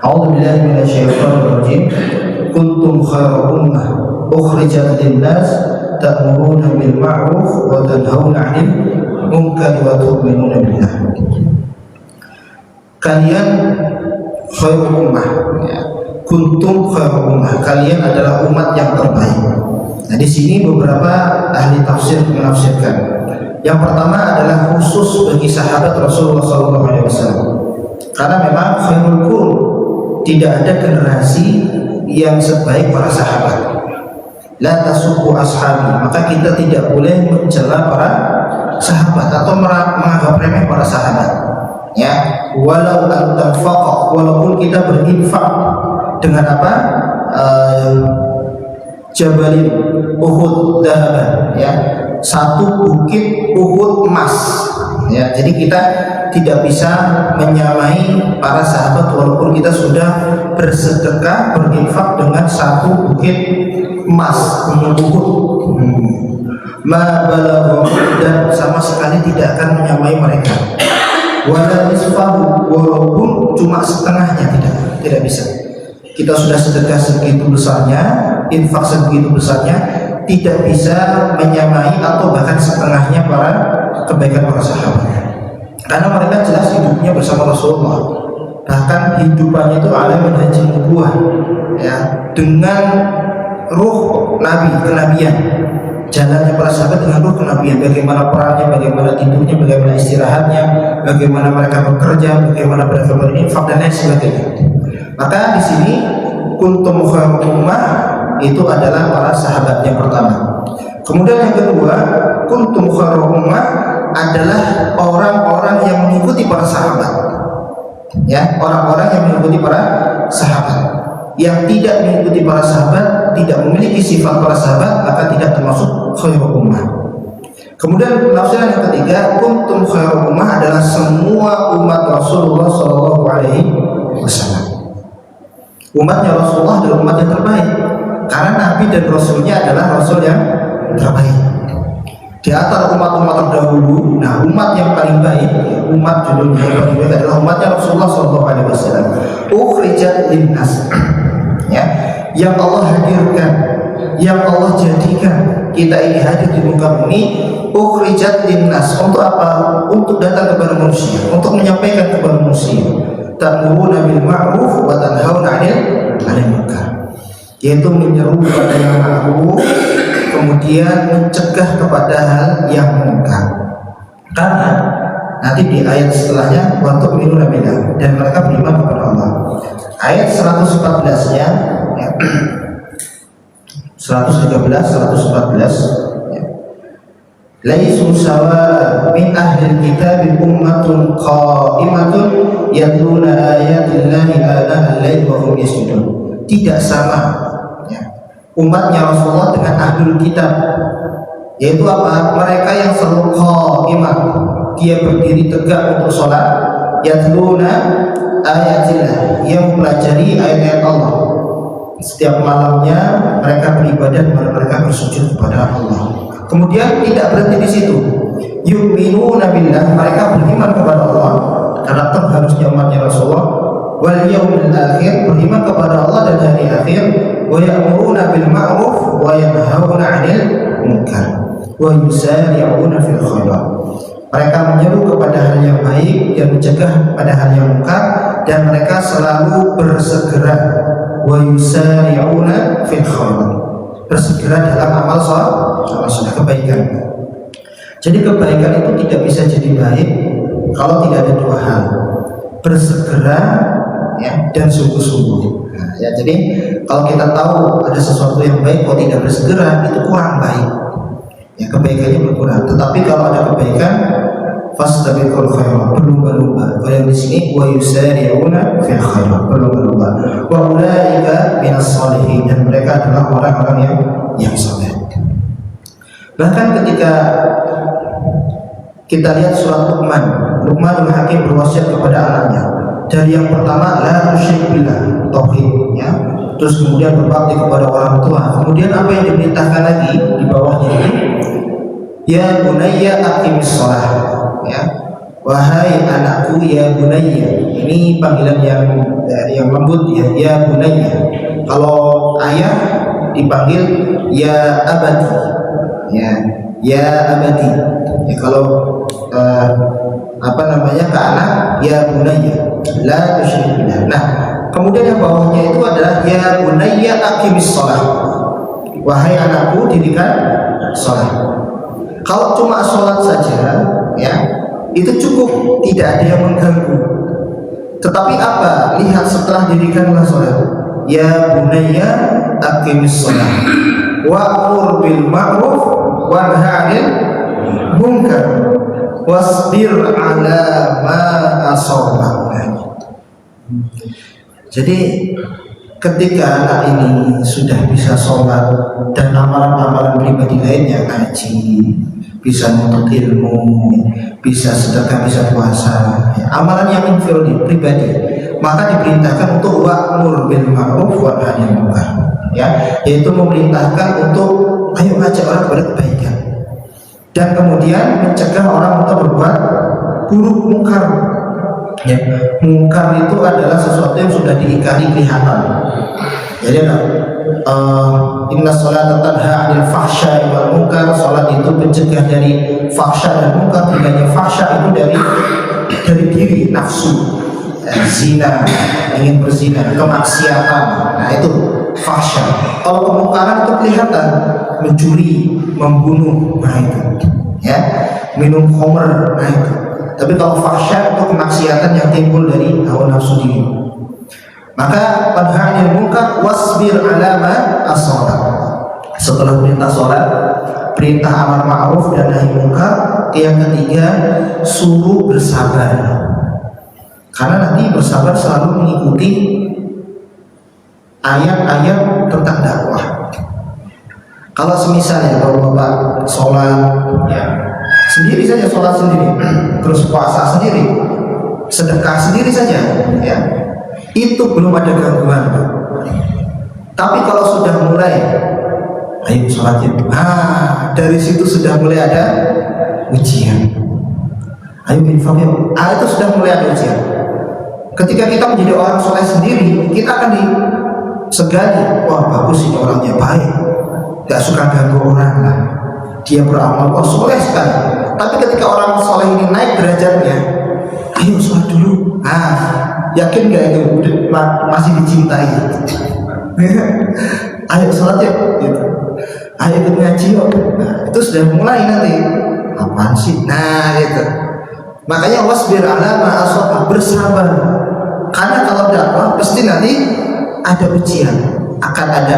A'udzu billahi minasyaitonir rajim. Kuntum khairu ummah ukhrijat lin-nas ta'muruna bil ma'ruf wa tanhauna 'anil munkar wa tu'minuna billah. Kalian khairu ummah, ya. Kuntum khairu ummah, kalian adalah umat yang terbaik. Nah, di sini beberapa ahli tafsir menafsirkan. Yang pertama adalah khusus bagi sahabat Rasulullah SAW, karena memang khairul qurun, tidak ada generasi yang sebaik para sahabat. La tasubbu ashabi, maka kita tidak boleh mencela para sahabat atau menganggap remeh para sahabat. Ya, walau anfaqah, walaupun kita berinfak dengan apa? Jabalin Uhud dahaban, ya, satu bukit Uhud emas, ya. Jadi kita tidak bisa menyamai para sahabat walaupun kita sudah bersedekah berinfak dengan satu bukit emas Uhud. Ma balagha, dan sama sekali tidak akan menyamai mereka. Wala nisfahu, walaupun cuma setengahnya, tidak bisa. Kita sudah sedekah segitu besarnya, infak segitu besarnya, tidak bisa menyamai atau bahkan setengahnya para kebaikan para sahabat. Karena mereka jelas hidupnya bersama Rasulullah, bahkan hidupannya itu ala manhajin nubuwah, ya, dengan ruh nabi, kenabian. Jalannya para sahabat dengan ruh kenabian, bagaimana perannya, bagaimana tidurnya, bagaimana istirahatnya, bagaimana mereka bekerja, bagaimana mereka berinfak dan lain sebagainya. Maka di sini kuntum khairu ummah itu adalah para sahabat yang pertama. Kemudian yang kedua, kuntum khairu ummah adalah orang-orang yang mengikuti para sahabat. Ya, orang-orang yang mengikuti para sahabat. Yang tidak mengikuti para sahabat, tidak memiliki sifat para sahabat, maka tidak termasuk khairu ummah. Kemudian tafsiran yang ketiga, kuntum khairu ummah adalah semua umat Rasulullah SAW. Umatnya Rasulullah adalah umat yang terbaik, karena Nabi dan Rasulnya adalah Rasul yang terbaik. Di antara umat-umat terdahulu, nah umat yang paling baik, umat judulnya yang paling baik adalah umatnya Rasulullah SAW. Ukhrijat linnas, ya, yang Allah hadirkan, yang Allah jadikan kita ini hadir di muka bumi. Ukhrijat linnas, untuk apa? Untuk datang kepada manusia, untuk menyampaikan kepada manusia. Ta'muruna bil ma'ruf wa tanhauna 'anil munkar, yaitu menyeru kepada yang ma'ruf, kemudian mencegah kepada hal yang munkar. Karena nanti di ayat setelahnya wa tu'minuna billah, dan mereka beriman kepada Allah. Ayat 114-nya, ya, 113, 114. Laisu sawa min ahlil kitab ummatun qa'imatun yatluna ayatillahi ana al-lail wa hum yasjudun. Tidak sama, ya, umatnya Rasulullah dengan ahlul kitab, yaitu apa? Mereka yang selalu qa'imah, dia berdiri tegak untuk sholat, yatluna ayatillah, yang mempelajari ayat-ayat Allah. Setiap malamnya mereka beribadah, mereka bersujud kepada Allah. Kemudian tidak berhenti di situ. Yu'minuna billah, mereka beriman kepada Allah, karena harusnya umatnya Rasulullah. Wal yaumil akhir, beriman kepada Allah dan hari akhir. Wa ya'muruna bil ma'ruf wa yanhauna 'anil munkar wa yusari'una fil khairat. Mereka menyeru kepada hal yang baik dan mencegah pada hal yang munkar, dan mereka selalu bersegera. Wa yusari'una fil khairat, bersegera dalam amal soleh, kebaikan. Jadi kebaikan itu tidak bisa jadi baik kalau tidak ada dua hal: bersegera, ya, dan sungguh-sungguh. Nah, ya, jadi kalau kita tahu ada sesuatu yang baik kok tidak bersegera, itu kurang baik. Ya, kebaikannya berkurang. Tetapi kalau ada kebaikan, fastabiqul khairat, berlomba-lomba. Kalau yang di sini wa yusari'una fil khairat, berlomba-lomba. Wa ulaika minas shalihin, dan mereka adalah orang-orang yang saleh. Bahkan ketika kita lihat surat Luqmanul Hakim berwasiat kepada anaknya, dari yang pertama la tusyrik billah, tauhid, ya. Terus kemudian berbakti kepada orang tua. Kemudian apa yang diperintahkan lagi di bawahnya ini? Ya bunayya aqimis shalah, ya, wahai anakku, ya bunayya. Ini panggilan yang yang lembut ya bunayya. Kalau ayah dipanggil ya abadi, ya abadi. Ya, kalau ke anak ya bunayya la tusyrik billah. Nah, kemudian yang bawahnya itu adalah ya bunayya aqimis shalah. Wahai anakku, dirikan sholat. Kalau cuma sholat saja, ya itu cukup, tidak ada yang mengganggu. Tetapi apa? Lihat setelah dirikanlah sholat. Ya bunayya aqimis sholat wa'mur bil ma'ruf wanha 'anil munkar wasbir 'ala ma asabak. Jadi ketika anak ini sudah bisa sholat dan amalan-amalan pribadi lainnya, ngaji, bisa nuntut ilmu, bisa sedekah, bisa puasa, amalan yang inferior pribadi, maka diperintahkan untuk wa'mur bil ma'ruf wa nahy anil munkar, yaitu memerintahkan untuk ayo ngajak orang pada kebaikan dan kemudian mencegah orang untuk berbuat buruk, mungkar. Mungkar itu adalah sesuatu yang sudah diingkari kelihatan. Jadi inna sholata tanha 'anil fahsya'i wal munkar. Salat itu mencegah dari fahsya dan munkar. Bedanya fahsya itu dari diri, nafsu, zina, ingin berzina, kemaksiatan. Nah, itu fahsya. Kalau kemungkaran itu kelihatan, mencuri, membunuh, nah itu, minum khamr, nah itu. Tapi kalau fahsya itu kemaksiatan yang timbul dari hawa nafsu diri. Maka tanha 'anil munkar wasbir 'ala ma asabak. Setelah perintah sholat, perintah amar ma'ruf dan nahi munkar, yang ketiga suruh bersabar. Karena nanti bersabar selalu mengikuti ayat-ayat tentang dakwah. Kalau semisalnya kalau Bapak sholat sendiri saja, sholat sendiri, terus puasa sendiri, sedekah sendiri saja, itu belum ada gangguan. Tapi kalau sudah mulai, ayo sholat itu, dari situ sudah mulai ada ujian. Ayo infak yuk, itu sudah mulai ada ujian. Ketika kita menjadi orang soleh sendiri, kita akan disegani, wah bagus ini orangnya baik, gak suka ganggu orang lah. Dia beramal, soleh sekali. Tapi ketika orang soleh ini naik derajatnya, ayo sholat dulu. Yakin gak itu masih dicintai? Ayo sholat yuk, gitu. Ayo ikut ngaji yuk. Nah, itu sudah mulai nanti. Apaan sih? Nah, gitu. Makanya wasbir 'ala ma asabak, bersabar. Karena kalau dakwah pasti nanti ada ujian, akan ada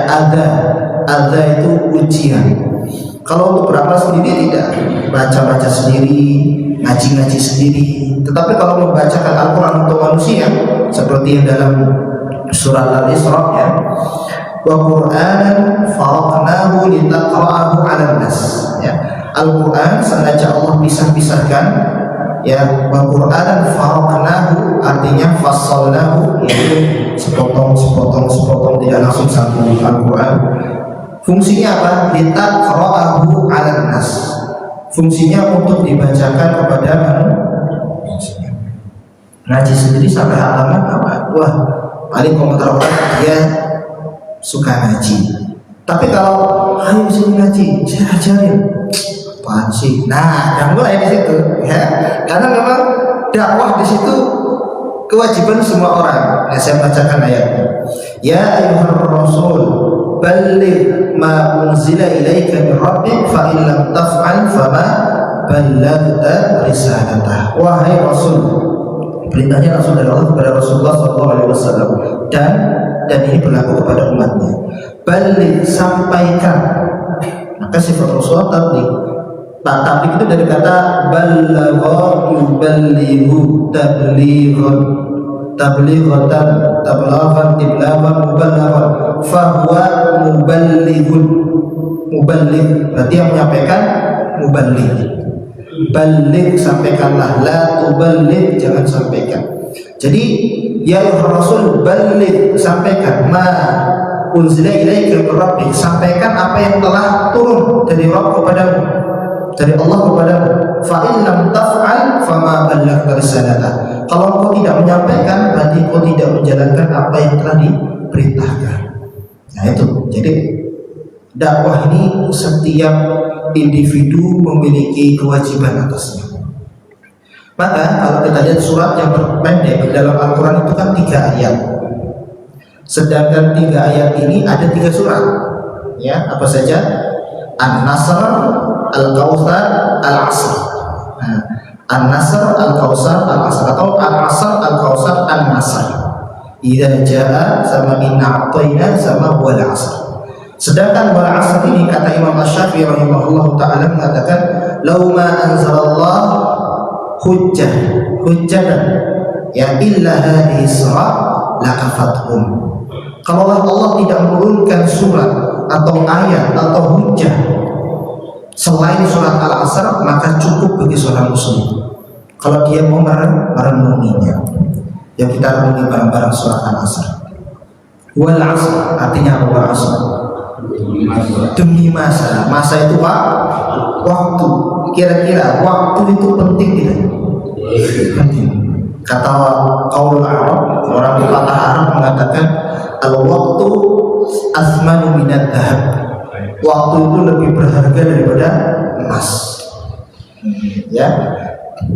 adza itu ujian. Kalau untuk beramal sendiri tidak, baca-baca sendiri, ngaji-ngaji sendiri. Tetapi kalau membacakan Al-Quran untuk manusia, seperti yang dalam surat Al-Isra, wa Qur'anan faraqnahu litaqra'ahu 'alan nas. Al-Quran sengaja Allah pisah-pisahkan, wa Qur'anan faraqnahu artinya fassalnahu, yaitu sepotong, tidak langsung satu Al-Quran. Fungsinya apa? Litaqra'ahu 'alan nas. Fungsinya untuk dibacakan kepada manusia. Ngaji sendiri sampai halaman apa? Wah, paling komentar orang dia suka ngaji. Tapi kalau ayo sini ngaji, saya ajarin. Apaan sih? Nah, yang mulai di situ, karena memang dakwah di situ kewajiban semua orang. Saya bacakan ayatnya. Ya ayyuhar rasul balligh ma unzila ilaika min rabbik fa in lam taf'al fama ballaghta risalatah. Wahai Rasul, perintahnya langsung dari Allah kepada Rasulullah SAW, dan ini berlaku kepada umatnya. Balligh, sampaikan. Maka sifat Rasulullah tabligh. Tabligh itu dari kata ballagha yuballighu tablighan, tablighatan, tablaghan, tiblaghan, muballaghan, fahuwa muballighun. Muballigh berarti yang menyampaikan, muballigh. Balligh, sampaikanlah, la tuballigh, jangan sampaikan. Jadi ya Rasul balligh, sampaikan, ma unzila ilaika min rabbik, sampaikan apa yang telah turun dari Rabb kepadamu, dari Allah kepadamu. Fa in lam taf'al fama ballaghta risalatah. Kalau engkau tidak menyampaikan, berarti engkau tidak menjalankan apa yang telah diperintahkan. Nah itu, jadi dakwah ini setiap individu memiliki kewajiban atasnya. Maka kalau kita lihat surat yang pendek dalam Al-Quran itu kan 3 ayat. Sedangkan 3 ayat ini ada 3 surat. Ya, apa saja? An-Nasr, Al-Kautsar, Al-Asr. Nah, An-Nasr, Al-Kautsar, Al-Asr, atau Al-Asr, Al-Kautsar, An-Nasr. Idza jaa sama inna a'tayna sama wal 'asr. Sedangkan wal 'asr ini kata Imam Asy-Syafi'i rahimahullahu taala mengatakan law ma anzalallah hujjatan ya illa hadhihi surah lakafathum. Kalau Allah tidak menurunkan surat atau ayat atau hujjah selain surat Al-Asr, maka cukup bagi seorang muslim kalau dia mau merenunginya. Ya kita renungi bareng-bareng surat Al-Asr. Wal 'asr artinya wal 'asr demi masa. Masa itu waktu. Kira-kira waktu itu penting tidak? Penting. Kata qaul Arab, orang pepatah Arab mengatakan al-waqtu asmanu minad dhahab. Waktu itu lebih berharga daripada emas. Ya.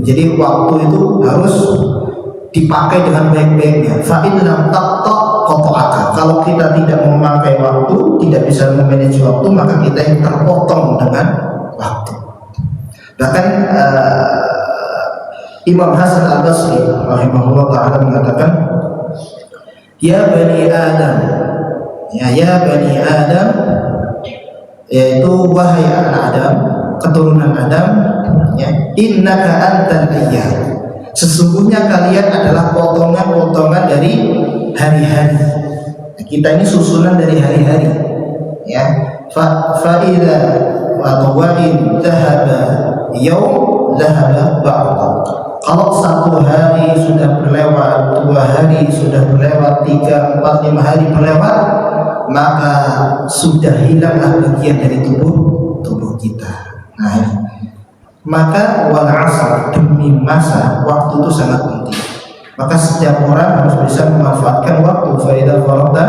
Jadi waktu itu harus dipakai dengan baik-baiknya. Fa in lam taqta qata'aka. Kalau kita tidak memakai waktu, tidak bisa memanage waktu, maka kita yang terpotong dengan waktu. Bahkan Imam Hasan Al-Basri rahimahullah ta'ala mengatakan ya bani Adam, ya bani Adam, yaitu wahai anak Adam, keturunan Adam, ya, innaka antal ayyam, sesungguhnya kalian adalah potongan-potongan dari hari-hari. Kita ini susunan dari hari-hari, ya. Fa'idha wa in dhahaba yaum dhahaba ba'da. Kalau 1 hari sudah berlewat, 2 hari sudah berlewat, 3, 4, 5 hari berlewat, maka sudah hilanglah bagian dari tubuh kita. Nah ini. Maka wal 'asr demi masa, waktu itu sangat penting. Maka setiap orang harus bisa memanfaatkan waktu. Fa idza faragta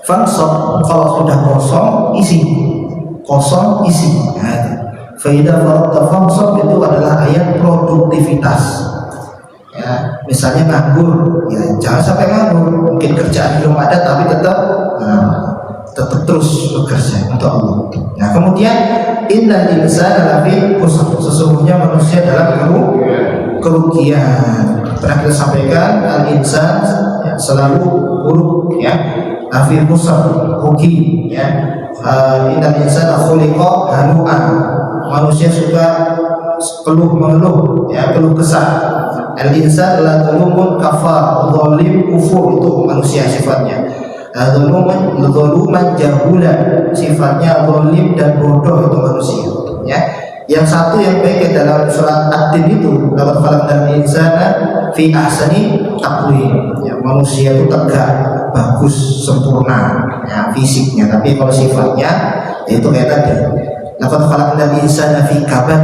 fansab, kalau sudah kosong isi. Kosong isi. Nah, fa idza faragta fansab itu adalah ayat produktivitas. Ya, misalnya nganggur, ya jangan sampai nganggur. Mungkin kerjaan belum ada tapi tetap terus bekerja untuk Allah. Nah, kemudian innal insana lafi khusr, sesungguhnya manusia dalam kerugian. Pernah kita sampaikan al-insan ya, selalu buruk, ya, lafi khusr, rugi, ya. Innal insana khuliqa halu'an, manusia suka keluh mengeluh, ya, keluh kesah. Al-insan la zalumun kafar, zalim kufur, itu manusia sifatnya. Zaluman jahulan, sifatnya zalim dan bodoh, itu manusia, ya. Yang satu yang baik dalam surat Ad-Din itu laqad khalaqnal insana fi ahsani taqwim, ya, manusia itu tegak, bagus, sempurna, ya, fisiknya, tapi kalau sifatnya itu kayak tadi laqad khalaqnal insana fi kabad,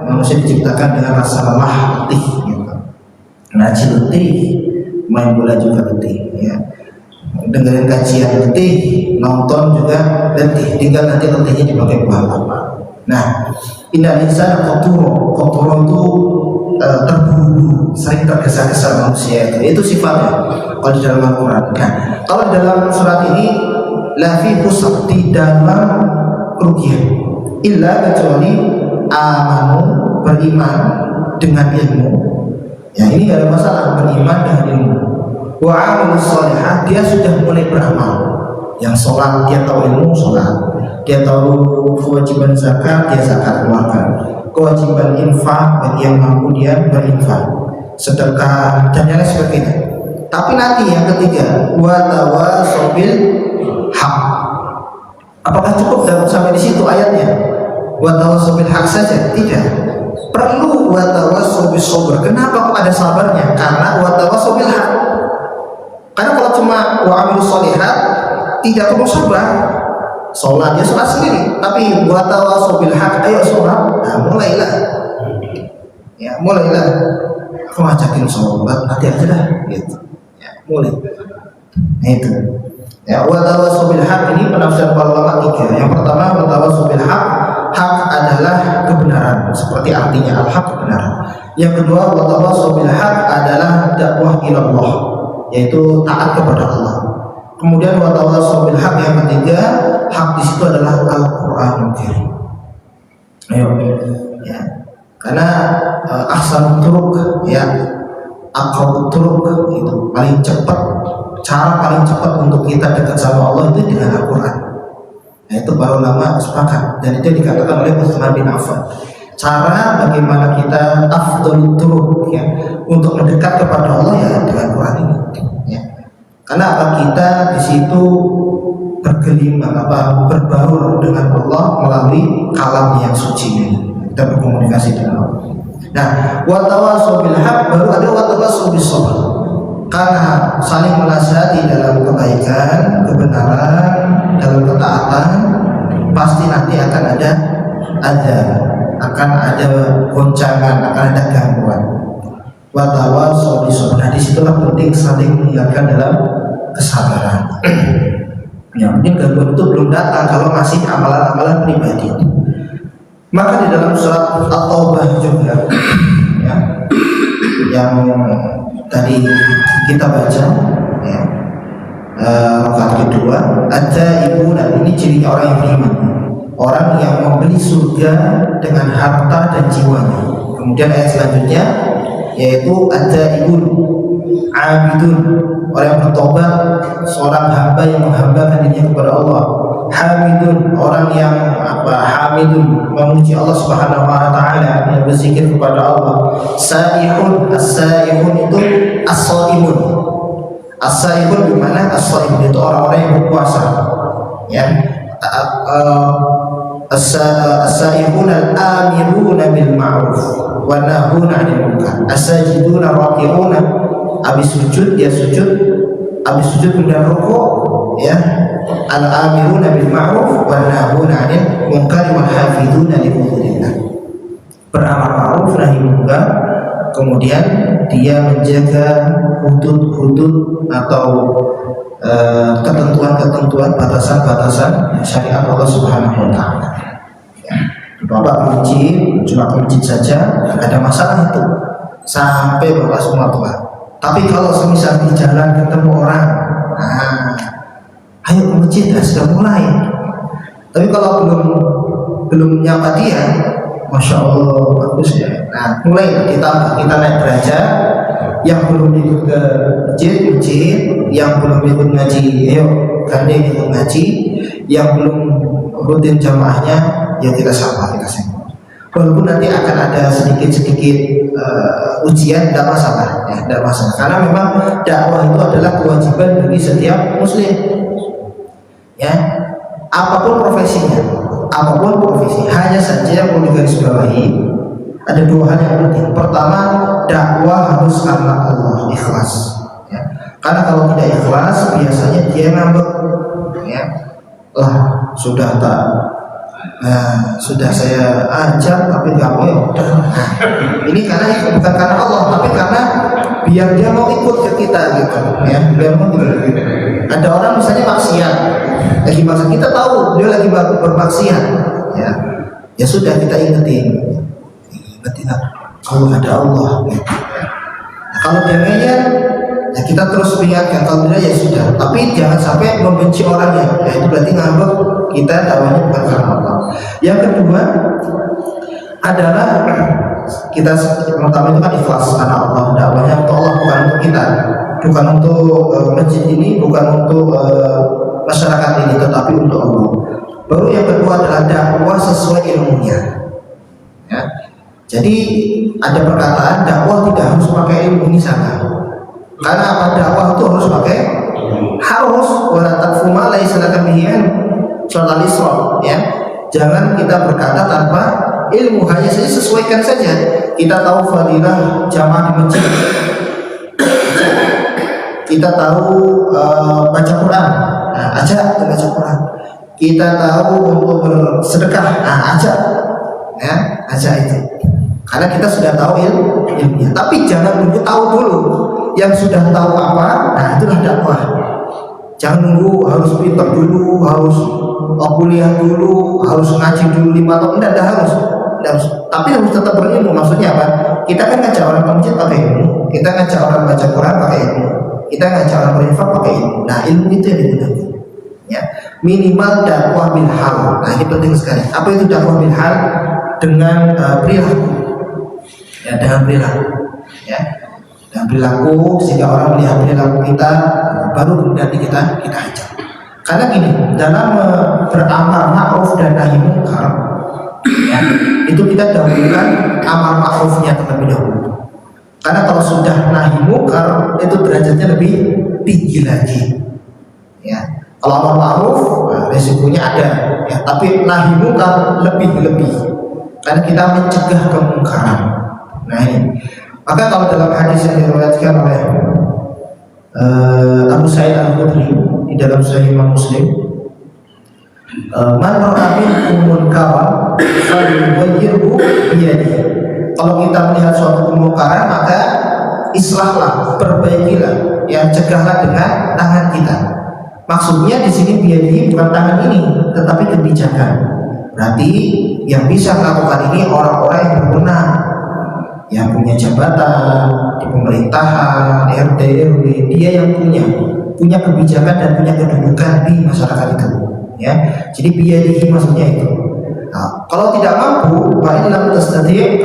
manusia diciptakan dengan rasa lelah, letih, gitu. Ngaji letih, main bola juga letih, ya, dengerin kajian letih, nonton juga letih, tinggal nanti letihnya dipakai buat apa. Nah, innal insana qaturo itu terburu-buru, sering tergesa-gesa manusia itu sifatnya kalau di dalam Al-Quran. Nah, kalau dalam surat ini lafi khusr, di dalam kerugian, illa kecuali amanu, beriman dengan ilmu. Ya, ini gak ada masalah, beriman dengan ilmu. Wa amilus sholihat, dia sudah mulai beramal. Yang sholat, dia tahu ilmu sholat, dia tahu kewajiban zakat, dia zakat keluarkan, kewajiban infak bagi yang mampu dia berinfak, sedekah dan yang lain sebagainya. Tapi nanti yang ketiga, wa tawasau bil haq. Apakah cukup sampai di situ ayatnya? Wa tawasau bil haq saja? Tidak. Perlu wa tawasau bis sabr. Kenapa kok ada sabarnya? Karena wa tawasau bil haq. Karena kalau cuma wa amilus sholihat tidak perlu sabar. Sholat, dia sholat sendiri, tapi wa tawasau bil haq, ayo sholat. Nah, mulailah. Ya, mulailah. aku ngajakin sholat, nanti aja dah, gitu. Ya, mulai. Nah itu. Ya, wa tawassaw bil haq ini penafsiran para ulama 3. Yang pertama, wa tawassaw bil haq, hak adalah kebenaran, seperti artinya al-haq kebenaran. Yang kedua, wa tawassaw bil haq adalah dakwah ila Allah, yaitu taat kepada Allah. Kemudian wa tawassaw bil haq yang ketiga, hak di situ adalah Al-Qur'anul Karim. Ayo, ya. Karena ahsanut turuq, ya, aqrabut turuq, itu paling cepat, cara paling cepat untuk kita dekat sama Allah itu dengan Al-Quran. Nah itu para ulama sepakat, dan itu dikatakan oleh Utsman bin Affan. Cara bagaimana kita afdhalut turuq, ya, untuk mendekat kepada Allah ya dengan Quran ini, ya. Karena apa, kita di situ bergelimang, berbaur dengan Allah melalui kalam yang suci ini. Kita berkomunikasi dengan Allah. Nah, wa tawassaw bil haq baru ada wa tawassaw bis sabr. Karena saling menasihati dalam kebaikan, kebenaran, dalam ketaatan, pasti nanti akan ada goncangan, akan ada gangguan. Wa tawassaw bis sabr. Nah, disitulah penting saling mengingatkan dalam kesabaran. Ya, mungkin gangguan itu belum datang kalau masih amalan-amalan pribadi. Maka di dalam surat At-Taubah juga, ya, yang tadi kita baca, ya, rakaat kedua, ada ibu, dan ini cirinya orang yang beriman, orang yang membeli surga dengan harta dan jiwanya. Kemudian ayat selanjutnya yaitu ada ibu abidun, orang yang bertobat, seorang hamba yang menghambakan dirinya kepada Allah. Hamidun, orang yang hamidun, memuji Allah Subhanahu wa taala, yang berzikir kepada Allah. Saihun, as-saihun itu as-shaimun. As-saihun bermakna as-shaimun itu orang-orang yang berpuasa, ya. As-saihun al-amiruna bil ma'ruf wa nahuna 'anil munkar. As-sajiduna raqi'una, habis sujud dia sujud, habis sujud kemudian rukuk, ya. Al-amiruna bil ma'ruf wa nahuna 'anil munkar wal hafizuna li hududillah. Beramar ma'ruf nahi munkar, kemudian dia menjaga hudud-hudud atau ketentuan-ketentuan, batasan-batasan syariat Allah Subhanahu wa taala. Ya. Bapak ke masjid, cuma ke masjid saja, tidak ada masalah itu, sampai Bapak semua tua. Tapi kalau semisal di jalan ketemu orang, ayo ke masjid, sudah mulai. Tapi kalau belum nyapa dia, masya Allah bagus ya. Nah, mulai kita naik derajat. Yang belum ikut ke masjid, yang belum ikut ngaji, ayo gandeng ikut ngaji. Yang belum rutin jamaahnya, ya kita sapa, kita sembah. Walaupun nanti akan ada sedikit-sedikit ujian, tidak masalah, ya, tidak masalah. Karena memang dakwah itu adalah kewajiban bagi setiap muslim, ya, apapun profesinya, apapun profesi. Hanya saja yang perlu digarisbawahi ada dua hal yang penting. Pertama, dakwah harus karena Allah, ikhlas, ya. Karena kalau tidak ikhlas, biasanya dia ngambek, ya. Lah sudah saya ajak tapi nggak mau, ya udah. Ini karena bukan karena Allah, tapi karena biar dia mau ikut ke kita, gitu, ya. Biar mau ikut. Ada orang misalnya maksiat, lagi maksiat, kita tahu dia lagi bermaksiat, ya. Ya sudah, kita ingetin kalau ada Allah, ya. Nah, kalau dia ngeyel, ya kita terus ingatkan. Kalau tidak, ya sudah. Tapi jangan sampai membenci orangnya, ya, itu berarti ngambek, kita dakwahnya bukan karena Allah. Yang kedua adalah kita pertama itu kan ikhlas karena Allah, dakwahnya untuk Allah, bukan untuk kita, bukan untuk masjid ini, bukan untuk masyarakat ini, tetapi untuk Allah. Baru yang kedua adalah dakwah sesuai ilmunya, ya. Jadi ada perkataan dakwah tidak harus pakai ilmu, ini salah. Karena apa, dakwah itu harus pakai, harus wala taqfu ma laysa laka bihi ilm. Surah Al-Isra, ya. Jangan kita berkata tanpa ilmu, hanya saja sesuaikan saja. Kita tahu fadilah jamaah di masjid, kita tahu baca Quran, nah, ajak baca Quran. Kita tahu untuk bersedekah, nah, ajak, ya, ajak itu. Karena kita sudah tahu ilmiah. Tapi jangan nunggu tahu dulu. Yang sudah tahu apa, nah itulah dakwah. Jangan nunggu harus pintar dulu, harus kuliah dulu, harus ngaji dulu 5 tahun. Tidak harus. Tapi harus tetap berilmu. Maksudnya apa? Kita kan ngajak orang ke masjid pakai ilmu, kita ngajak orang baca Quran pakai ilmu, kita ngajak orang berinfak pakai ilmu. Nah ilmu itu yang digunakan. Ya, minimal dakwah bil hal. Nah ini penting sekali. Apa itu dakwah bil hal? Dengan perilaku. Ya, dengan perilaku. Ya, dengan perilaku sehingga orang melihat perilaku kita, baru kemudian kita ajak. Karena gini, dalam beramar ma'ruf dan nahi munkar, ya, itu kita dahulukan amar ma'rufnya terlebih dahulu. Karena kalau sudah nahi munkar itu derajatnya lebih tinggi lagi. Ya, kalau amar ma'ruf resikonya ada, ya, tapi nahi munkar lebih. Karena kita mencegah kemungkaran. Nah ini. Maka kalau dalam hadis yang diriwayatkan oleh Abu Sa'id Al-Khudri di dalam Sahih Imam Muslim, man ra'a minkum munkaran falyughayyirhu biyadihi. Kalau kita melihat suatu kemungkaran, maka islahlah, perbaikilah, yang cegahlah dengan tangan kita. Maksudnya di sini biyadihi bukan tangan ini, tetapi kebijakan. Berarti yang bisa melakukan ini orang-orang yang berwenang, yang punya jabatan di pemerintahan, RT, RW, dia yang punya kebijakan dan punya kedudukan di masyarakat itu. Ya, jadi biyadihi maksudnya itu. Nah, kalau tidak mampu,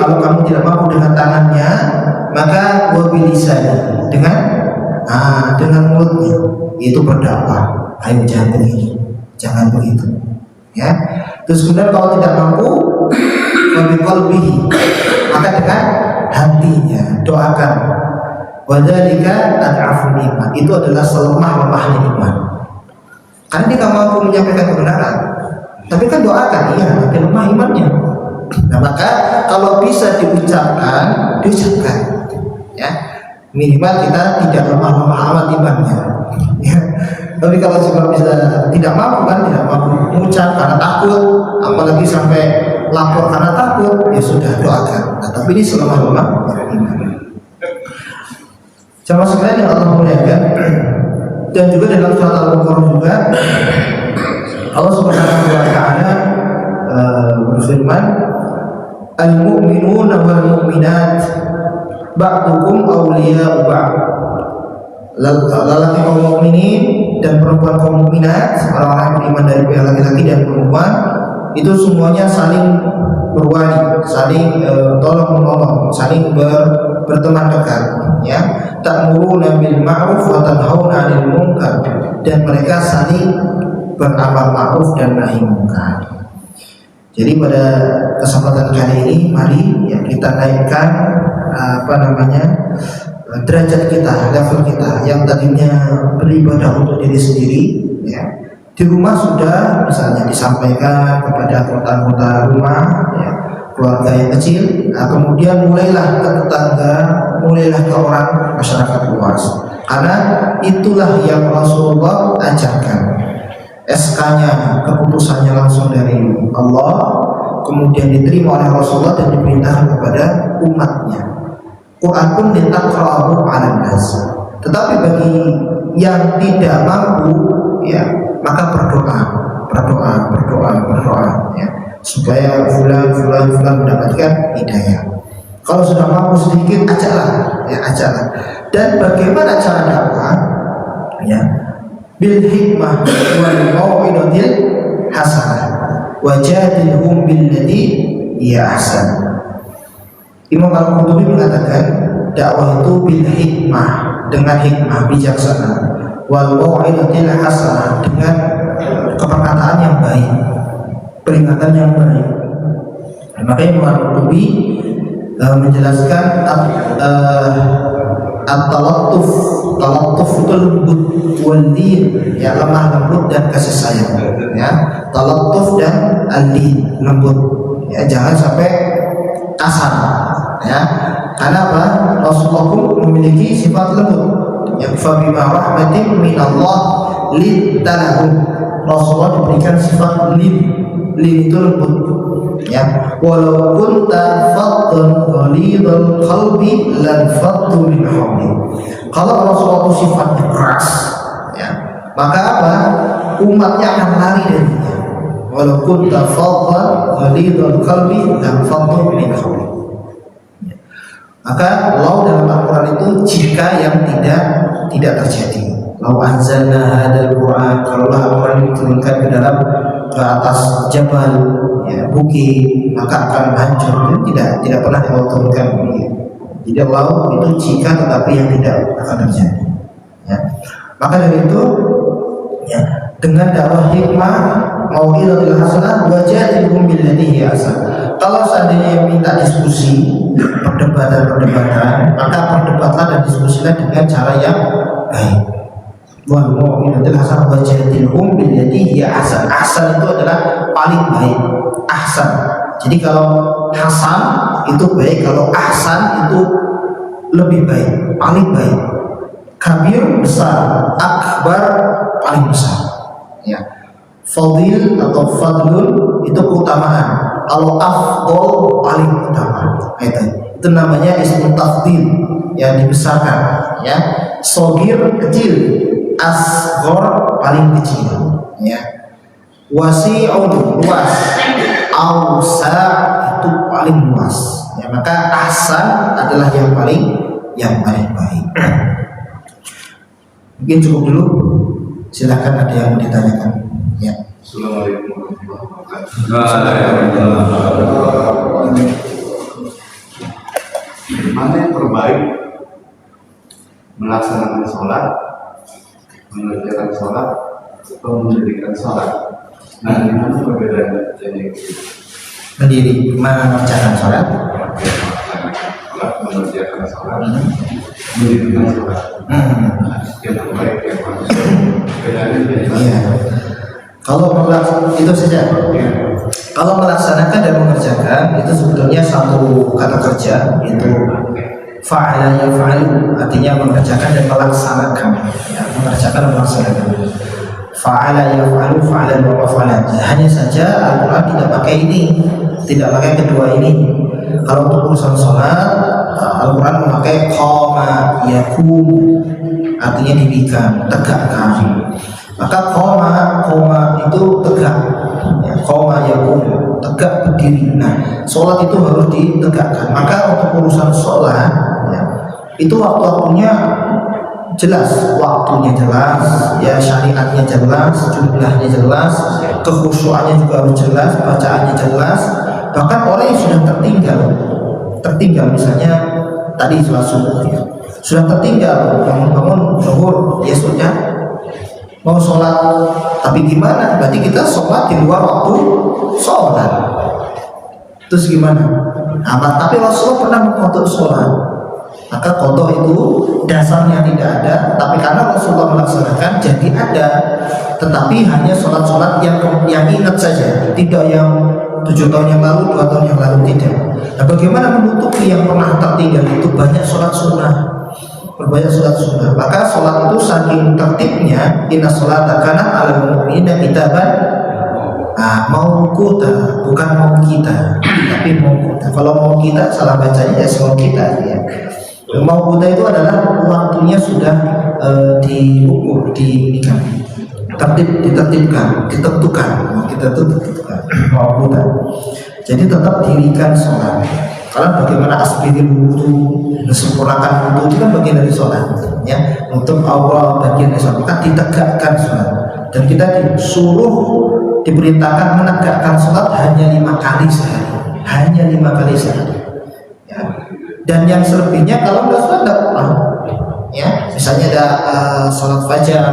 kalau kamu tidak mampu dengan tangannya, maka wabilisani, dengan mulutnya, yaitu berdakwah. Ayo jangan begini, jangan begitu. Ya, terus kemudian kalau tidak mampu, wabiqalbihi, maka dengan hatinya doakan. Wadzalika ad'aful iman, itu adalah selemah-lemahnya iman. Karena dia tidak mampu menyampaikan kebenaran, tapi kan doakan, iya, tapi lemah imannya. Nah maka kalau bisa diucapkan, ya, minimal kita tidak lemah-lemah amat imannya. Ya. Tapi kalau cuma bisa tidak mampu mengucap karena takut, apalagi sampai lapor karena takut, ya sudah doakan. Nah, tapi ini selemah-lemah iman. Sama sekalian yang Allah muliakan, dan juga dalam surat Al-Baqarah juga Allah Subhanahu wa taala berfirman, al-mu'minuna wal mu'minat ba'dukum awliya'u ba'd. Lelaki kaum mukminin dan perempuan kaum mukminat, orang-orang beriman dari pihak laki-laki dan perempuan, itu semuanya saling berwali, saling tolong menolong, saling berteman dekat, ya. Ta'muruna bil ma'ruf wa tanhauna 'anil munkar, dan mereka saling beramar ma'ruf dan nahi munkar. Jadi pada kesempatan kali ini mari ya kita naikkan derajat kita, level kita yang tadinya beribadah untuk diri sendiri, ya. Di rumah sudah misalnya disampaikan kepada anggota rumah, ya, keluarga yang kecil, nah, kemudian mulailah ke tetangga, mulailah ke orang masyarakat luas. Karena itulah yang Rasulullah ajarkan. SK-nya, keputusannya langsung dari Allah, kemudian diterima oleh Rasulullah dan diperintahkan kepada umatnya. Quran pun ditaqra'ahu 'alan nas. Tetapi bagi yang tidak mampu, ya, maka berdoa, ya, supaya fulan mendapatkan hidayah. Kalau sudah mampu sedikit, ajaklah. Dan bagaimana cara dakwah? Ya, bil hikmah wal mau'izatil hasanah wajadilhum billati hiya ahsan. Imam Al-Qurtubi mengatakan dakwah itu bil hikmah, dengan hikmah bijaksana, wal mau'izatil hasanah, dengan keperkataan yang baik, peringatan yang baik. Makanya Imam Al-Qurtubi menjelaskan at-talattuf itu lembut, wal-lin, ya, lemah lembut dan kasih sayang, ya. Talattuf dan al-lin, lembut, ya, jangan sampai kasar, ya. Karena apa? Rasulullah pun memiliki sifat lembut, yang fa bima rahmatin minallah lintalahum. Rasulullah diberikan sifat lin itu lembut, ya. Walau kunta faddan ghalidhal qalbi lan faddu min hawlik. Kalau Rasulullah itu sifatnya keras, ya, maka apa? Umatnya akan lari darinya. Walau kunta faddan ghalidhal qalbi lan faddu min hawlik. Maka lau dalam Al-Quran itu jika yang tidak terjadi. Lau anzalna hadal Quran, kalau Al-Quran diturunkan ke atas jabal, ya, bukit, maka akan hancur. Tidak pernah Allah turunkan. Jadi lau itu jika tetapi yang tidak akan terjadi. Ya. Maka dari itu, ya, dengan dakwah hikmah mau'izatul hasanah wajadilhum billati hiya ahsan. Kalau seandainya minta diskusi, perdebatan, maka perdebatlah dan diskusilah dengan cara yang baik. Wal mu'minatul hasanah wajadilhum billati hiya ahsan. Ahsan itu adalah paling baik. Ahsan. Jadi kalau hasan itu baik, kalau ahsan itu lebih baik, paling baik. Kabir besar, akbar paling besar. Ya. Fadil atau fadlun itu keutamaan. Kalau afdol paling utama. Itu namanya ismu tafdil, yang dibesarkan, ya. Sogir kecil, asghor paling kecil, ya. Wasi'un luas, ausa itu paling luas, ya. Maka ahsan adalah yang paling baik. Mungkin cukup dulu. Silakan ada yang mau ditanyakan, ya. Assalamualaikum warahmatullahi wabarakatuh. Mana yang terbaik melaksanakan sholat, mengerjakan sholat, atau mendirikan sholat? Nah, di mana perbedaan jadi Mendiri, mengerjakan sholat, mengerjakan sholat, mendirikan sholat. Yang terbaik yang mana? Bedanya iya. Kalau itu saja. Kalau melaksanakan dan mengerjakan itu sebetulnya satu kata kerja, itu fa'ala yaf'alu, artinya mengerjakan dan melaksanakan, ya, mengerjakan dan melaksanakan. Fa'ala yaf'alu fa'alan wa fa'alan. Hanya saja Al-Quran tidak pakai ini, tidak pakai kedua ini. Kalau untuk urusan sholat, Al-Quran memakai qama yakum, artinya didirikan, tegakkan. Maka koma itu tegak, ya, koma yakum, tegak berdiri. Nah, sholat itu harus ditegakkan. Maka untuk urusan sholat, ya, itu waktunya jelas, ya, syariatnya jelas, jumlahnya jelas, kekhusyuannya juga harus jelas, bacaannya jelas. Bahkan orang yang sudah tertinggal misalnya tadi sholat subuh, ya, sudah tertinggal bangun zuhur, ya sudah mau sholat, tapi gimana? Berarti kita sholat di luar waktu sholat. Terus gimana? Nah, tapi Rasulullah pernah mengqadha sholat. Maka qadha itu dasarnya tidak ada, tapi karena Rasulullah melaksanakan jadi ada. Tetapi hanya sholat-sholat yang ingat saja, tidak yang 7 tahun yang lalu, 2 tahun yang lalu, tidak. Nah, bagaimana menutupi yang pernah tertinggal itu? Banyak sholat sunnah. Berbanyak sholat sunnah. Maka sholat itu saking tertibnya, inna sholata kanat 'alal mu'minina kitaban mauquta, bukan mau kita, tapi mauquta. Kalau mau kita salah bacanya ya mau kita, ya. Mauquta itu adalah waktunya sudah diukur, ditertibkan, ditentukan. Kita itu ditentukan mauquta. Jadi tetap dirikan sholat. Karena bagaimana asbidil wudu, sempurnakan wudu itu kan bagian dari sholat, ya. Untuk awal bagian dari sholat, kita ditegakkan sholat. Dan kita diperintahkan menegakkan sholat hanya 5 kali sehari, ya. Dan yang selebihnya kalau nggak sholat nggak pernah, ya. Misalnya ada sholat fajar,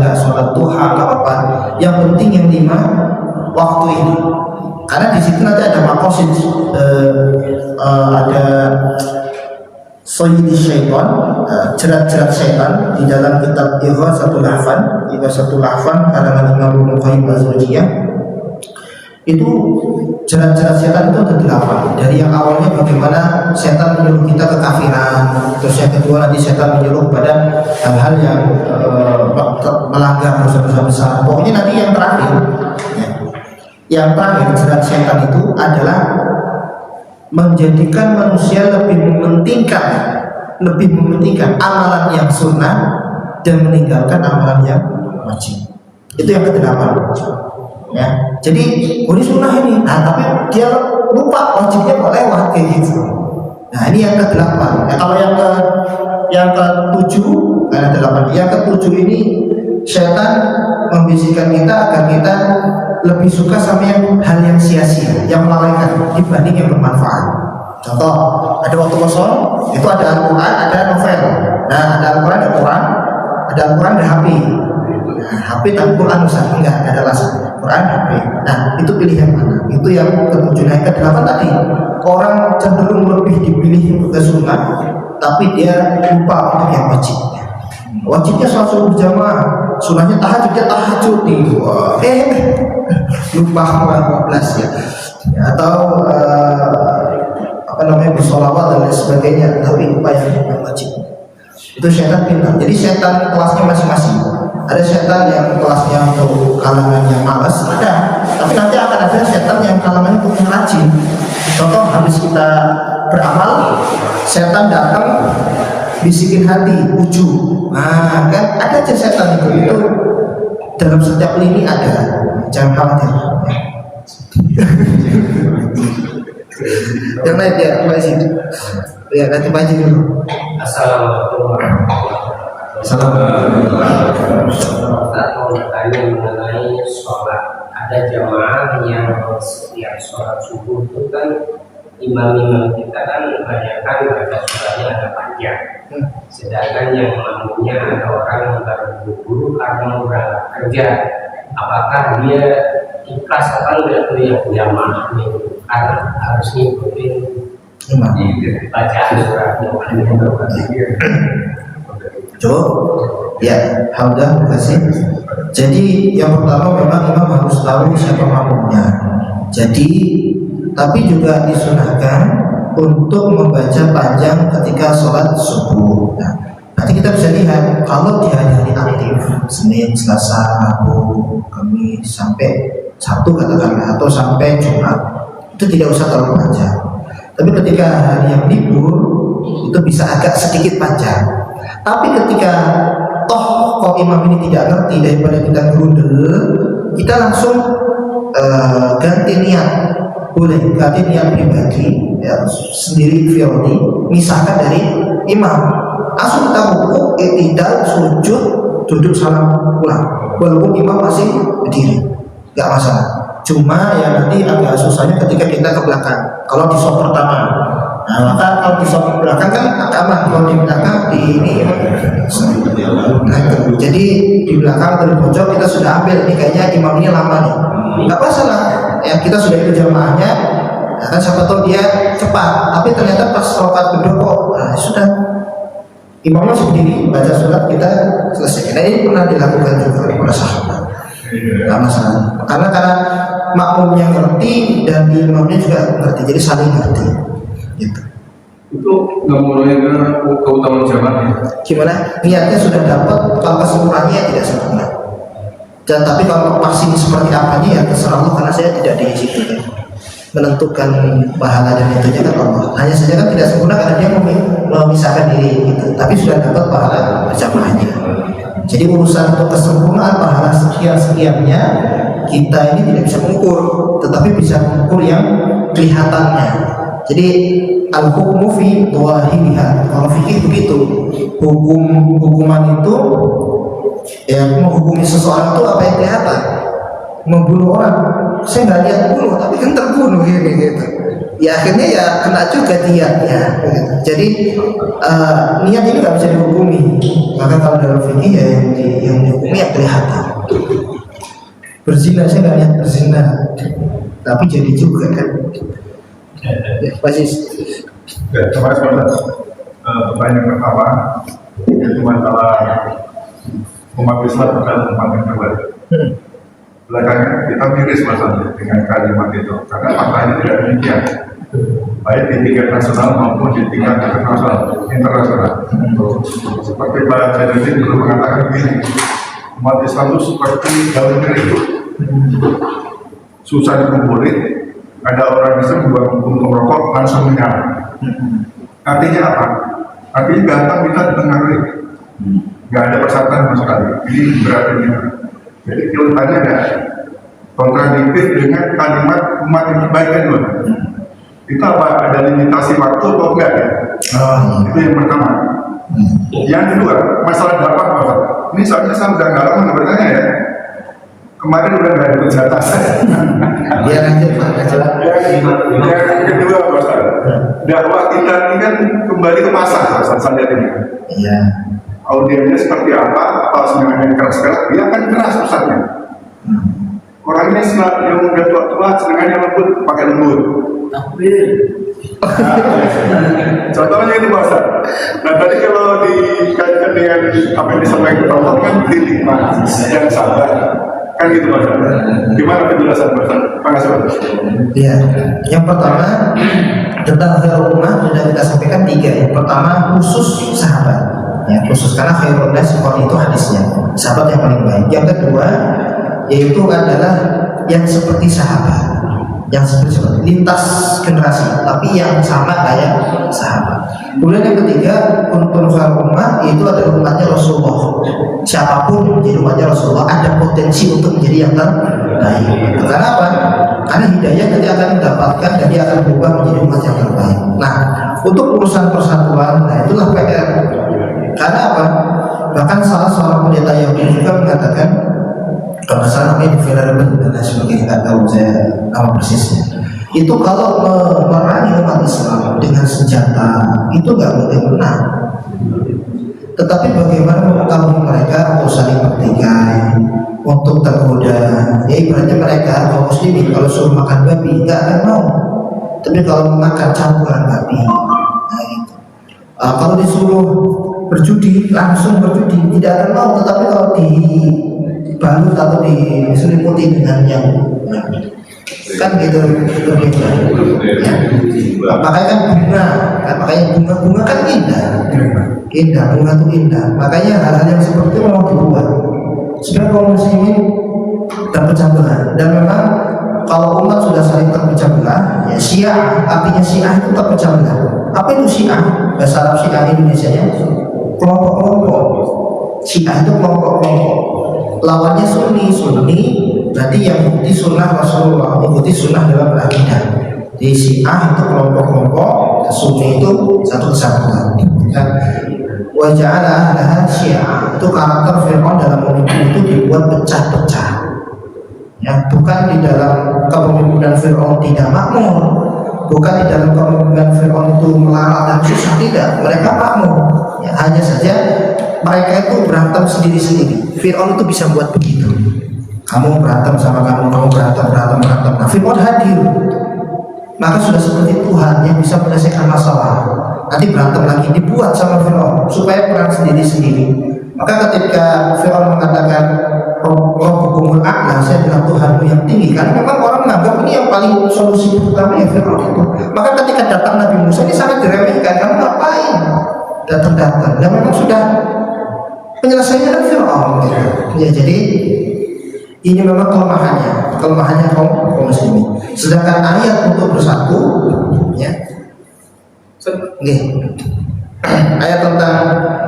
nggak sholat duha, nggak apa-apa. Yang penting yang 5 waktu ini. Karena di situ nanti ada makosid, ada soyidi syaitan, jerat-jerat syaitan di dalam kitab Ighatsatul Lahfan karangan Imam Ibnu Qayyim Az-Zawjiyah. Itu jerat-jerat syaitan itu ada 8. Dari yang awalnya bagaimana syaitan menyuruh kita kekafiran, terus yang kedua nanti syaitan menyuruh pada hal-hal yang melanggar dosa-dosa besar. Pokoknya nanti yang terakhir, ya. yang terakhir jerat setan itu adalah menjadikan manusia lebih mementingkan amalan yang sunnah dan meninggalkan amalan yang wajib. Itu yang kedelapan. Ya, jadi ini sunnah ini, tapi dia lupa wajibnya kok lewat kayak gitu. Nah ini yang kedelapan. Ya, kalau yang ketujuh, ada delapan. Yang ketujuh ini setan membisikkan kita agar kita lebih suka sama hal yang sia-sia, yang melalaikan dibanding yang bermanfaat. Contoh, ada waktu kosong, itu ada Al-Quran, ada novel. Nah, ada Al-Quran, ada Quran, ada Al-Quran, ada HP. Nah, HP dan Quran enggak ada alasan. Quran, HP. Nah, itu pilih yang mana? Itu yang ketujuh. Nah, yang kedelapan tadi, orang cenderung lebih dipilih ke sunnah, tapi dia lupa untuk yang wajib. Wajibnya sholat subuh berjamaah, sunnahnya tahajudnya tahajud di lupa 12 ya. Atau bersolawat dan lain sebagainya, tapi lupa yang wajib. Itu setan pintar. Jadi setan kelasnya masing-masing. Ada setan yang kelasnya untuk kalangan yang malas, ada. Tapi nanti akan ada setan yang kalangan untuk yang rajin. Contoh, habis kita beramal, setan datang bisikin hati, ujung. Nah, kan ada aja setan itu dalam setiap lini ada. Jangan khawatir. Yang lain ya, masih. Ya, nanti maju dulu. Assalamualaikum warahmatullahi wabarakatuh. Saya mau bertanya mengenai sholat. Ada jamaah yang setiap sholat subuh itu kan imam-imam kita kan kebanyakan baca suratnya ada panjang. Sedangkan yang makmumnya ada orang yang terburu-buru karena mau berangkat kerja. Apakah dia ikhlas atau tidak tuh yang jamaah ini karena harus ngikutin bacaan suratnya? Coba, ya, alhamdulillah, terima kasih. Jadi yang pertama memang imam harus tahu siapa makmumnya. Jadi, tapi juga disunahkan untuk membaca panjang ketika sholat subuh. Nah, nanti kita bisa lihat kalau di hari-hari aktif, Senin, Selasa, Rabu, Kamis sampai Sabtu katakanlah, atau sampai Jumat, itu tidak usah terlalu panjang. Tapi ketika hari yang libur itu bisa agak sedikit panjang. Tapi ketika toh kok imam ini tidak ngerti, daripada kita gerundel, kita langsung ganti niat. Boleh ganti niat pribadi ya, sendiri firdi, misalkan dari imam langsung kita rukuk, tidak sujud, duduk salam pulang walaupun imam masih berdiri, nggak masalah. Cuma ya nanti agak susahnya ketika kita ke belakang kalau di shop pertama. Nah, maka kalau di shop belakang kan aman, kalau di belakang di ini nah, jadi di belakang atau di pojok kita sudah ambil ini kayaknya imam ini lama nih, nggak masalah ya, kita sudah ikut jamaahnya. Nah, kan siapa tahu dia cepat, tapi ternyata pas sholat kedua kok sudah imam masih berdiri baca surat, kita selesai. Nah, ini pernah dilakukan juga oleh para sahabat, nggak masalah, karena makmumnya ngerti dan imamnya juga ngerti, jadi saling ngerti gitu. Itu nggak mulai keutamaan jamaah ya? Gimana? Niatnya sudah dapat, kalau kesimpulannya ya tidak sempurna. Dan tapi kalau pasti seperti apanya ya terserah Allah, karena saya tidak di situ kan menentukan pahala dan itunya kan Allah. Hanya saja kan tidak sempurna karena dia memisahkan diri gitu. Tapi sudah dapat pahala berjamaahnya. Jadi urusan untuk kesempurnaan pahala sekian-sekiannya kita ini tidak bisa mengukur, tetapi bisa mengukur yang kelihatannya. Jadi al-hukmu fi dhahiriha. Kalau fikih begitu, hukuman itu ya, menghukumi seseorang itu apa yang kelihatan. Membunuh orang, saya nggak lihat bunuh, tapi kan terbunuh gitu. Ya akhirnya ya kena juga niatnya. Gitu. Jadi niat ini nggak bisa dihukumi. Maka kalau dalam fikih ya yang dihukumi yang kelihatan. Berzina, saya nggak lihat berzina, tapi jadi juga kan. Pasti. Coba pertanyaan pertama itu masalah umat Islam akan umat yang terbaik. Belakangan kita miris masalahnya dengan kalimat itu, karena faktanya tidak demikian, baik di tingkat nasional maupun di tingkat internasional. Seperti Pak Jadudin dulu mengatakan begini, umat Islam itu seperti daun kering. susah dikumpulin, ada orang Islam buang puntung rokok langsung menyala. Artinya apa? Artinya gampang kita dipengaruhi. Nggak ada persatuan sama sekali. Ini berarti. Jadi kelihatannya ada kontradiktif dengan kalimat umat yang kebaikan loh. Itu apa? Ada limitasi waktu atau enggak ya? Itu yang pertama. Yang kedua, masalah dakwah Pak. Ini soalnya saya udah nggak lama bertanya ya. Kemarin udah nggak ikut jatah saya. Dia lanjut Pak. Yang kedua Pak, dakwah kita ini kan kembali ke pasar saya lihat ini. Iya. Audiensnya seperti apa senangannya keras-keras, dia akan keras pusatnya. Orangnya yang udah tua-tua senangannya lembut, pakai lembut. Contohnya itu bahasa. Nah tadi kalau dikaitkan dengan apa yang disampaikan Bapak kan pilih yang sabar, kan gitu bahasa. Gimana penjelasan bahasa? Makasih Pak. Ya, yang pertama tentang khairul ummah sudah kita sampaikan 3. Yang pertama khusus sahabat. Ya, khusus karena khairul nas seperti itu hadisnya. Sahabat yang paling baik. Yang kedua yaitu adalah yang seperti sahabat. Yang seperti lintas generasi, tapi yang sama kayak sahabat. Kemudian yang ketiga untuk khairul ummah itu adalah umatnya Rasulullah. Siapapun menjadi umatnya Rasulullah ada potensi untuk menjadi yang terbaik. Karena apa? Karena hidayah nanti akan mendapatkan dan dia akan berubah menjadi umat yang terbaik. Nah, untuk urusan persatuan, nah itulah PR. Karena apa? Bahkan salah seorang pendeta Yahudi juga mengatakan, kalau salah namanya Venerable dan lain sebagainya, nggak tahu saya nama persisnya. Itu kalau memerangi umat Islam dengan senjata itu nggak boleh menang. Tetapi bagaimana mengetahui mereka untuk saling bertikai, untuk tergoda? Ya ibaratnya mereka kaum muslimin kalau suruh makan babi nggak akan mau. Tapi kalau makan campuran babi, nah itu. Kalau disuruh berjudi langsung berjudi tidak akan mau. Tetapi kalau dibalut atau diselimuti dengan yang kan gitu berbeda. Ya. Makanya kan bunga, makanya bunga kan indah, bunga itu indah. Makanya hal-hal yang seperti itu memang dibuat supaya kaum muslimin terpecah belah. Dan memang kalau umat sudah saling terpecah belah, ya Syiah, artinya Syiah itu terpecah belah. Apa itu Syiah? Bahasa Arab Syiah Indonesia-nya kelompok-kelompok. Syiah itu kelompok-kelompok. Lawannya Sunni berarti yang mengikuti sunnah Rasulullah, mengikuti sunnah dalam berakidah. Di Syiah itu kelompok-kelompok, Sunni itu satu kesatuan. Waja'ala ahlaha Syiah, itu karakter Fir'aun dalam memimpin itu dibuat pecah-pecah. Ya, bukan di dalam kepemimpinan Fir'aun tidak makmur, bukan di dalam kepemimpinan Fir'aun itu melarat dan susah, tidak. Mereka makmur. Ya, hanya saja mereka itu berantem sendiri-sendiri. Fir'aun itu bisa buat begitu. Kamu berantem sama kamu berantem. Nah, Fir'aun hadir. Maka sudah seperti Tuhan yang bisa menyelesaikan masalah. Nanti berantem lagi dibuat sama Fir'aun supaya perang sendiri-sendiri. Maka ketika Fir'aun mengatakan Rabbukumul A'la, saya adalah Tuhanmu yang tinggi, karena memang orang menganggap ini yang paling solusi pertama ya Fir'aun itu. Maka ketika datang Nabi Musa ini sangat diremehkan, kamu ngapain datang? Dan memang sudah penyelesaiannya kan Fir'aun gitu. Ya, jadi ini memang kelemahannya kaum muslimin. Sedangkan ayat untuk bersatu, ya, ayat tentang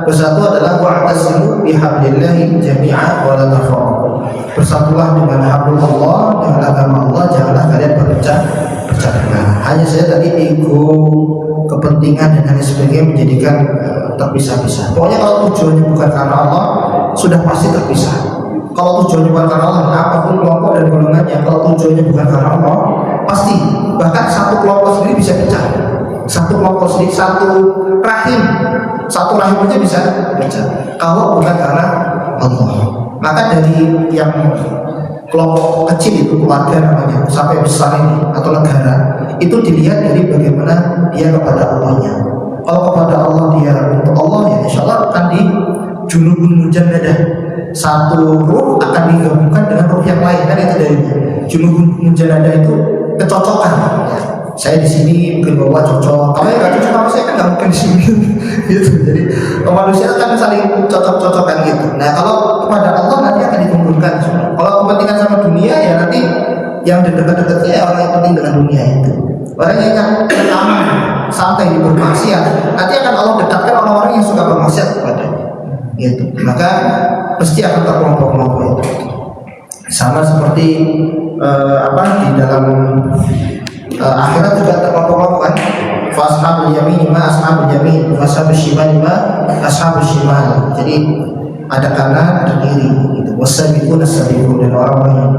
bersatu adalah wa'tasimu bihablillahi jami'a wa la tafarraqu. Bersatulah dengan hablullah, dengan agama Allah, janganlah kalian berpecah belah. Hanya saja tadi ego, kepentingan dan lain sebagainya menjadikan terpisah-pisah. Pokoknya kalau tujuannya bukan karena Allah, sudah pasti terpisah. Kalau tujuannya bukan karena Allah, apapun kelompok dan golongannya, kalau tujuannya bukan karena Allah, pasti. Bahkan satu kelompok sendiri bisa pecah. Satu kelompok sendiri, satu rahim aja bisa pecah. Kalau bukan karena Allah. Maka dari yang kelompok kecil itu keluarga namanya sampai besar ini atau negara itu dilihat dari bagaimana dia kepada Allahnya. Kalau kepada Allah dia untuk Allah, ya insya Allah akan di junubun mujannadah. Satu ruh akan digabungkan dengan ruh yang lain, kan itu dari junubun mujannadah itu kecocokan. Ya. Saya di sini mungkin bawa cocok, kalau yang nggak cocok sama saya kan nggak mungkin di sini, gitu. Jadi manusia akan saling cocok-cocokan gitu. Nah kalau kepada Allah nanti akan dikumpulkan. Kalau kepentingan sama dunia ya nanti yang dekat-dekatnya ya orang yang penting dengan dunia itu. Orang yang aman, santai di bermaksiat, nanti akan Allah dekatkan orang-orang yang suka bermaksiat kepadanya. Gitu. Maka pasti akan terkelompok-kelompok itu. Sama seperti di dalam akhirat juga terkelompok-kelompok kan. Fashabul yamin ma ashabul yamin, fashabul shimal ma ashabul shimal. Jadi ada kanan, ada kiri gitu. Wasabiqun as-sabiqun, dan orang-orang yang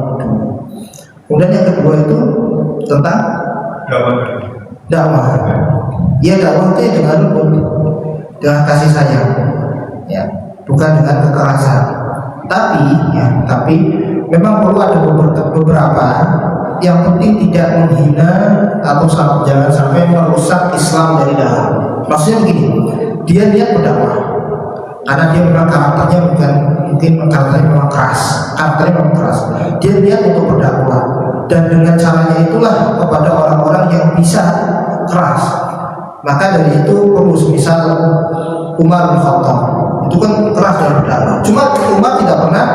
kemudian yang kedua itu tentang dakwah. Ya dakwah itu dengan lembut, dengan kasih sayang, ya, bukan dengan kekerasan. Tapi memang perlu ada beberapa yang penting tidak menghina atau jangan sampai merusak Islam dari dalam. Maksudnya begini, dia lihat berdakwah karena dia memang karakternya mungkin karakternya memang keras, dia lihat untuk berdakwah, dan dengan caranya itulah kepada orang-orang yang bisa keras. Maka dari itu perlu, misal Umar bin Khattab itu kan keras dalam berdakwah, cuma Umar tidak pernah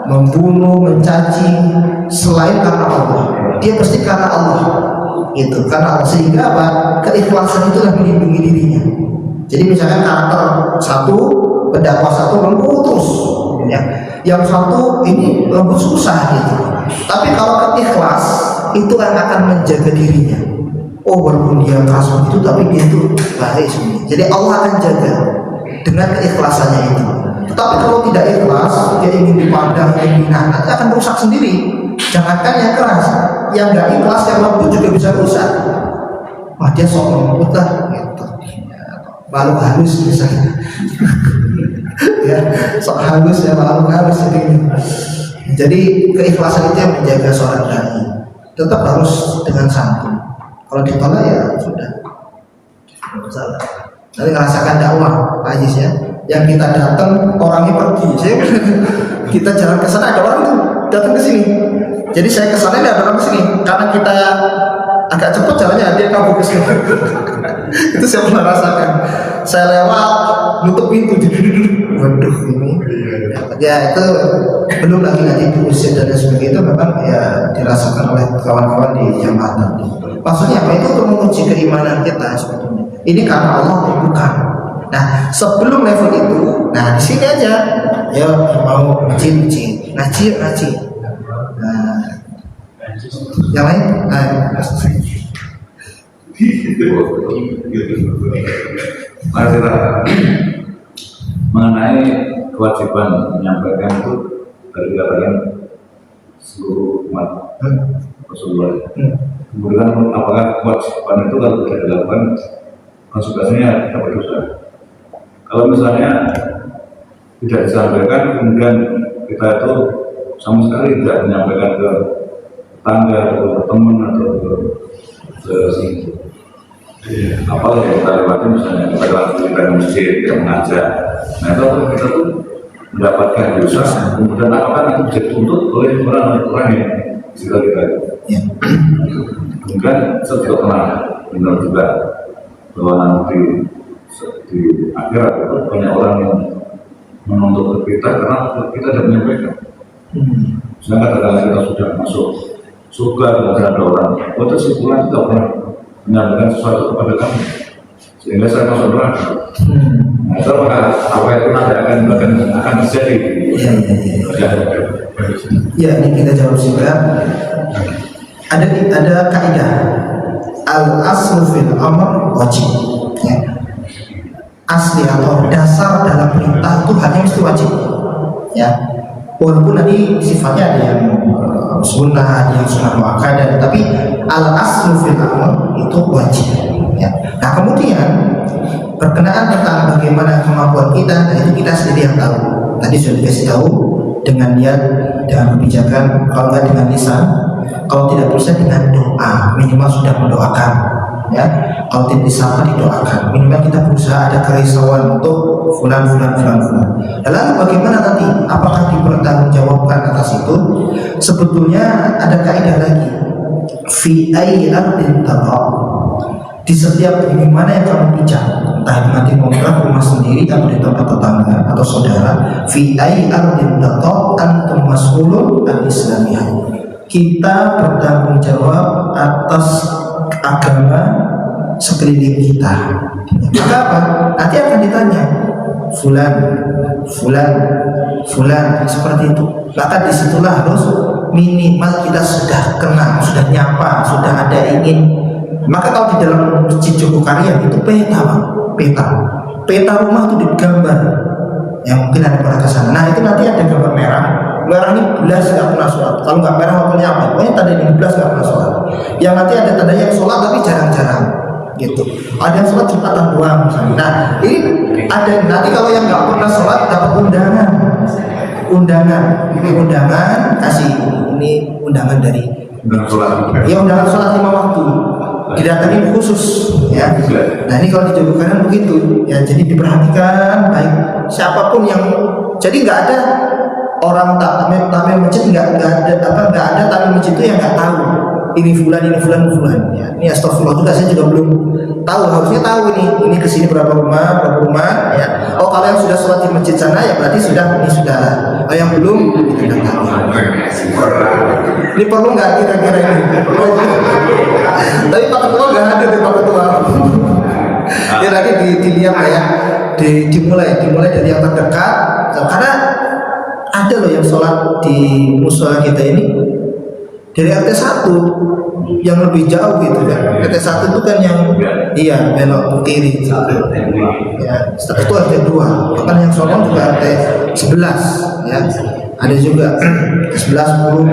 membunuh, mencaci selain karena Allah. Dia pasti karena Allah, itu karena Allah, sehingga apa? Keikhlasan itulah melindungi dirinya. Jadi misalkan karakter satu, berdakwah satu lembut terus, ya. Yang satu ini lembut susah gitu. Tapi kalau keikhlas, itu akan menjaga dirinya. Oh, walaupun dia keras begitu, tapi dia itu baik sebenarnya. Jadi Allah akan jaga dengan keikhlasannya itu. Tetapi kalau tidak ikhlas, dia ingin dipandang, ingin nanti akan rusak sendiri. Jangankan yang keras, yang nggak ikhlas, yang lembut juga bisa rusak. Wah, dia sok lembut lah, gitu. Makhluk halus misalnya. Ya, sok halus ya, makhluk halus ini. Jadi keikhlasan itu yang menjaga seorang dai. Tetap harus dengan santun. Kalau ditolak ya sudah, tidak masalah. Nanti merasakan dakwah, Aziz ya. Yang kita datang orangnya pergi. Kita jalan ke sana, ada orang itu datang ke sini. Jadi saya ke sana, ada orang ke sini. Karena kita agak cepat jalannya, dia kabur ke sini. Itu saya pernah rasakan. Saya lewat, nutup pintu, waduh ini. Ya itu belum lagi nanti diusir dan sebagainya, itu memang ya dirasakan oleh kawan-kawan di jamaah. Maksudnya apa? Itu untuk menguji keimanan kita sebetulnya. Ini karena Allah bukan. Nah sebelum level itu, nah di sini aja, ya mau ngaji. Nah, yang lain, Mari kita mengenai kewajiban menyampaikan itu dari dikatakan seluruh umat Rasulullah. Kemudian apakah kewajiban itu kalau tidak dilakukan konsekuensinya dapat dosa? Kalau misalnya tidak disampaikan, kemudian kita itu sama sekali tidak menyampaikan ke tetangga atau ke teman atau ke apa yang kita lewati, misalnya kita lewati di masjid yang mengajak, nah itu kita tuh mendapatkan dosa, kemudian apakah itu bisa dituntut oleh orang-orang yang jika kita kemudian saya juga pernah dengar juga bahwa nanti di akhirat itu banyak orang yang menuntut kita karena kita tidak menyampaikan. Sedangkan kadang-kadang kita sudah masuk surga, kemudian ada orang itu simpulan tidak pernah menyampaikan sesuatu kepada kami sehingga saya masuk neraka. Nah itu apa itu nanti akan terjadi? Ya, ini kita jawab singkat. Ada kaidah al-aslu fil amr wajib, ya. Asli atau dasar dalam perintah itu hanya mesti wajib, ya. Walaupun nanti sifatnya ada yang sunnah, ada yang sunnah muakkadah, tapi al-aslu fil amr itu wajib, ya. Nah kemudian berkenaan tentang bagaimana kemampuan kita, nah itu kita sendiri yang tahu. Tadi sudah dikasih tahu dengan niat, dengan kebijakan, kalau nggak dengan lisan, kalau tidak bisa dengan doa, minimal sudah mendoakan, ya. Kalau tidak bisa didoakan, minimal kita berusaha ada kerisauan untuk fulan. Lalu bagaimana nanti? Apakah dipertanggungjawabkan atas itu? Sebetulnya ada kaidah lagi. Fi ayyi ardin taqa. Di setiap bumi mana yang kamu pijak, entah itu nanti kontrak rumah sendiri atau di tempat tetangga atau saudara. Fi ayyi ardin taqa antum mas'ulun an islamiyah. kita bertanggung jawab atas agama sekeliling kita. Maka apa? Nanti akan ditanya fulan, fulan, fulan, seperti itu. Maka disitulah harus minimal kita sudah kenal, sudah nyapa, sudah ada ingin. Maka kalau di dalam Masjid Jogokarian itu peta rumah itu digambar. Yang mungkin ada pernah kesana. Nah itu nanti ada gambar merah. Merah ini belas nggak pernah sholat. Kalau nggak merah waktunya apa? Pokoknya tanda ini belas nggak pernah sholat. Yang nanti ada tanda yang sholat tapi jarang-jarang. Gitu. Ada yang sholat Jumatan doang misalnya. Nah ini ada nanti kalau yang nggak pernah sholat dapat undangan. Ini undangan kasih ini undangan dari. Dan sholat. Ya undangan sholat 5 waktu. Didatangin khusus ya. Nah ini kalau di Jogokarian begitu ya, jadi diperhatikan baik siapapun yang jadi nggak ada orang takmir masjid nggak ada takmir masjid itu yang nggak tahu ini fulan ya. Ini astagfirullah juga saya juga belum tahu, harusnya tahu ini kesini berapa rumah ya. Oh kalau yang sudah sholat di masjid sana ya berarti sudah oh, yang belum itu nggak tahu. Ini perlu nggak kira-kira ini? Tapi Pak Ketua nggak ada di Pak Ketua. Ya nanti dilihat ya, dimulai dari yang terdekat. Karena ada loh yang sholat di musola kita ini dari RT 1 yang lebih jauh gitu kan. RT 1 itu kan yang belok ke kiri. Ya, setelah itu RT 2. Bahkan yang sholat juga RT 11 ya. Ada juga 11 10.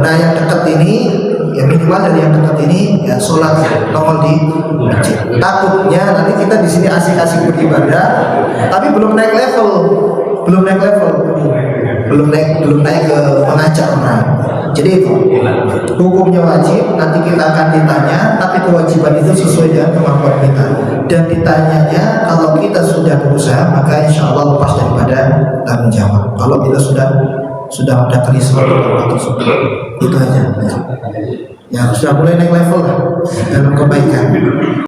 Nah yang dekat ini ya minimal dari yang dekat ini ya sholat nongol di masjid. Takutnya nanti kita di sini asik-asik beribadah, tapi belum naik level, belum naik ke mengajak orang. Jadi itu hukumnya wajib, nanti kita akan ditanya, tapi kewajiban itu sesuai dengan kemampuan kita. Dan ditanyanya kalau kita sudah berusaha, maka insya Allah lepas daripada tanggung jawab. Kalau kita sudah ada kerisau atau sudah itu aja. Ya sudah mulai naik level lah dalam kebaikan.